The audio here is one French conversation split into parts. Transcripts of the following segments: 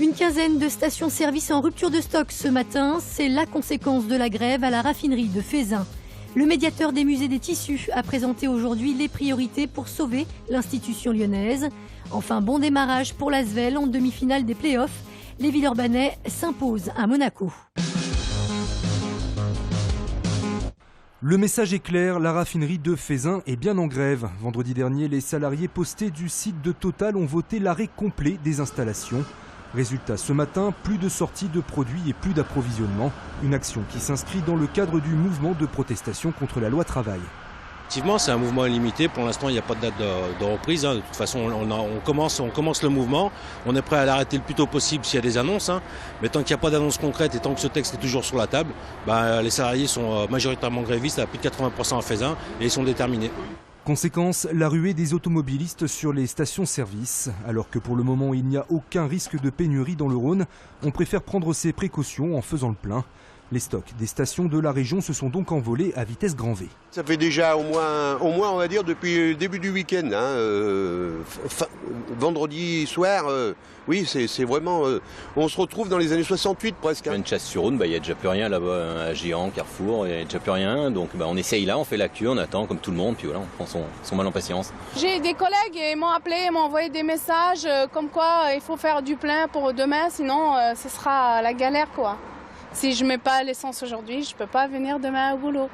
Une quinzaine de stations-service en rupture de stock ce matin, c'est la conséquence de la grève à la raffinerie de Feyzin. Le médiateur des musées des tissus a présenté aujourd'hui les priorités pour sauver l'institution lyonnaise. Enfin, bon démarrage pour l'Asvel en demi-finale des playoffs. Les Villeurbanais s'imposent à Monaco. Le message est clair, la raffinerie de Feyzin est bien en grève. Vendredi dernier, les salariés postés du site de Total ont voté l'arrêt complet des installations. Résultat, ce matin, plus de sorties de produits et plus d'approvisionnement. Une action qui s'inscrit dans le cadre du mouvement de protestation contre la loi travail. Effectivement, c'est un mouvement illimité. Pour l'instant, il n'y a pas de date de reprise. De toute façon, on commence le mouvement. On est prêt à l'arrêter le plus tôt possible s'il y a des annonces. Mais tant qu'il n'y a pas d'annonce concrète et tant que ce texte est toujours sur la table, les salariés sont majoritairement grévistes, à plus de 80% à Feyzin, et ils sont déterminés. Conséquence, la ruée des automobilistes sur les stations-service. Alors que pour le moment, il n'y a aucun risque de pénurie dans le Rhône, on préfère prendre ses précautions en faisant le plein. Les stocks des stations de la région se sont donc envolés à vitesse grand V. Ça fait déjà au moins on va dire depuis le début du week-end. Vendredi soir, oui, c'est vraiment... on se retrouve dans les années 68 presque. Une chasse sur Rhône, il n'y a déjà plus rien là-bas, à Géant, Carrefour, il n'y a déjà plus rien. Donc on essaye là, on fait la queue, on attend comme tout le monde, puis voilà, on prend son mal en patience. J'ai des collègues et m'ont appelé, m'ont envoyé des messages comme quoi il faut faire du plein pour demain, sinon ce sera la galère quoi. Si je ne mets pas l'essence aujourd'hui, je ne peux pas venir demain au boulot.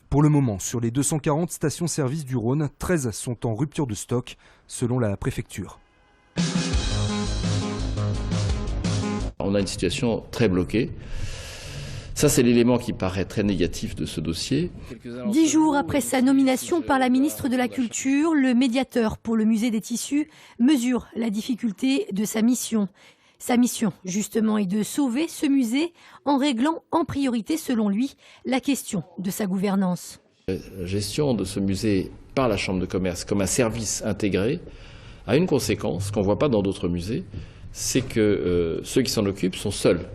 Pour le moment, sur les 240 stations-service du Rhône, 13 sont en rupture de stock, selon la préfecture. On a une situation très bloquée. Ça, c'est l'élément qui paraît très négatif de ce dossier. 10 jours après sa nomination par la ministre de la Culture, le médiateur pour le musée des tissus mesure la difficulté de sa mission. Sa mission, justement, est de sauver ce musée en réglant en priorité, selon lui, la question de sa gouvernance. La gestion de ce musée par la Chambre de commerce comme un service intégré a une conséquence qu'on ne voit pas dans d'autres musées, c'est que ceux qui s'en occupent sont seuls.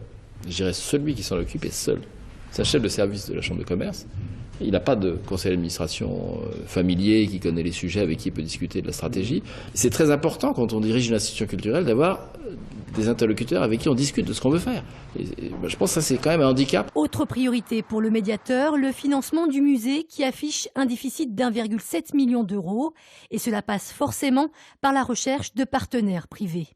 Je dirais celui qui s'en occupe est seul. C'est un chef de service de la Chambre de commerce. Il n'a pas de conseil d'administration familier qui connaît les sujets, avec qui il peut discuter de la stratégie. C'est très important quand on dirige une institution culturelle d'avoir des interlocuteurs avec qui on discute de ce qu'on veut faire. Je pense que ça, c'est quand même un handicap. Autre priorité pour le médiateur, le financement du musée qui affiche un déficit d'1,7 million d'euros. Et cela passe forcément par la recherche de partenaires privés.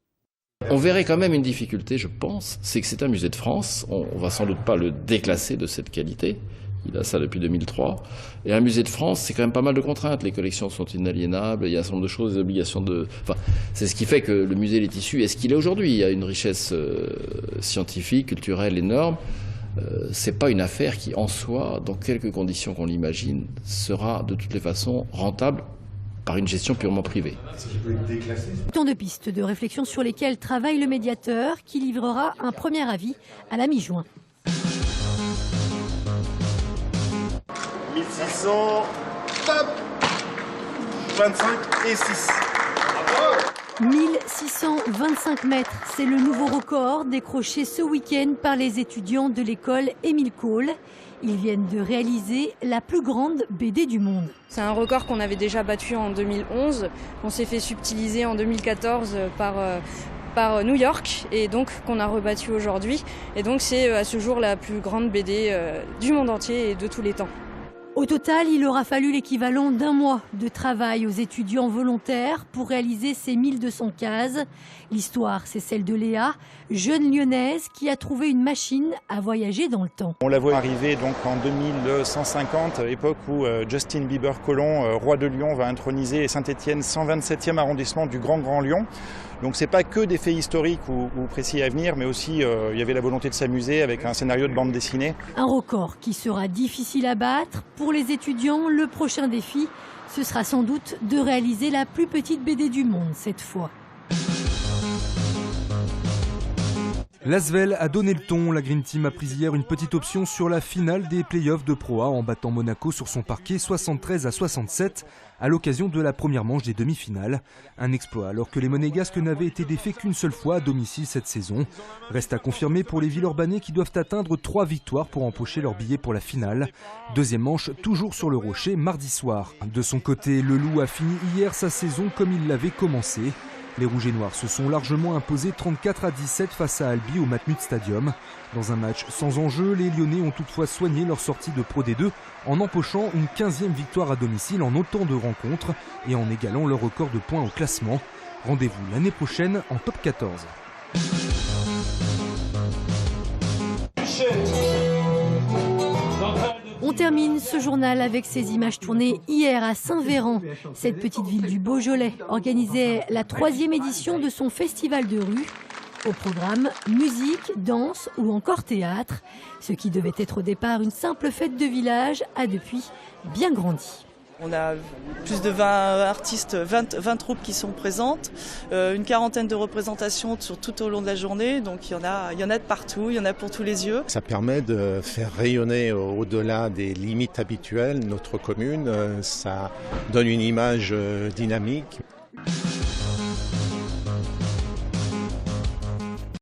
On verrait quand même une difficulté, je pense, c'est que c'est un musée de France. On ne va sans doute pas le déclasser de cette qualité. Il a ça depuis 2003. Et un musée de France, c'est quand même pas mal de contraintes. Les collections sont inaliénables, il y a un certain nombre de choses, des obligations de... Enfin, c'est ce qui fait que le musée des tissus est ce qu'il est aujourd'hui. Il y a une richesse scientifique, culturelle énorme. C'est pas une affaire qui, en soi, dans quelques conditions qu'on l'imagine, sera de toutes les façons rentable par une gestion purement privée. Est-ce qu'il peut être déclassé ? Tant de pistes de réflexion sur lesquelles travaille le médiateur qui livrera un premier avis à la mi-juin. 1600, top 25 et 6. 1625 mètres, c'est le nouveau record décroché ce week-end par les étudiants de l'école Émile Cole. Ils viennent de réaliser la plus grande BD du monde. C'est un record qu'on avait déjà battu en 2011. On s'est fait subtiliser en 2014 par New York et donc qu'on a rebattu aujourd'hui. Et donc c'est à ce jour la plus grande BD du monde entier et de tous les temps. Au total, il aura fallu l'équivalent d'un mois de travail aux étudiants volontaires pour réaliser ces 1200 cases. L'histoire, c'est celle de Léa, jeune lyonnaise qui a trouvé une machine à voyager dans le temps. On la voit arriver donc en 2150, époque où Justin Bieber Colomb, roi de Lyon, va introniser Saint-Étienne, 127e arrondissement du Grand Lyon. Donc c'est pas que des faits historiques ou précis à venir, mais aussi il y avait la volonté de s'amuser avec un scénario de bande dessinée. Un record qui sera difficile à battre. Pour les étudiants, le prochain défi, ce sera sans doute de réaliser la plus petite BD du monde cette fois. L'Asvel a donné le ton. La Green Team a pris hier une petite option sur la finale des playoffs de Pro A en battant Monaco sur son parquet 73-67 à l'occasion de la première manche des demi-finales. Un exploit alors que les Monégasques n'avaient été défaits qu'une seule fois à domicile cette saison. Reste à confirmer pour les Villeurbanais qui doivent atteindre 3 victoires pour empocher leur billet pour la finale. Deuxième manche toujours sur le Rocher mardi soir. De son côté, le Loup a fini hier sa saison comme il l'avait commencé. Les Rouges et Noirs se sont largement imposés 34-17 face à Albi au Matmut Stadium. Dans un match sans enjeu, les Lyonnais ont toutefois soigné leur sortie de Pro D2 en empochant une 15e victoire à domicile en autant de rencontres et en égalant leur record de points au classement. Rendez-vous l'année prochaine en top 14. On termine ce journal avec ces images tournées hier à Saint-Véran. Cette petite ville du Beaujolais organisait la 3e édition de son festival de rue. Au programme, musique, danse ou encore théâtre. Ce qui devait être au départ une simple fête de village a depuis bien grandi. On a plus de 20 artistes, 20 troupes qui sont présentes, une quarantaine de représentations tout au long de la journée, donc il y en a de partout, il y en a pour tous les yeux. Ça permet de faire rayonner au-delà des limites habituelles notre commune, ça donne une image dynamique.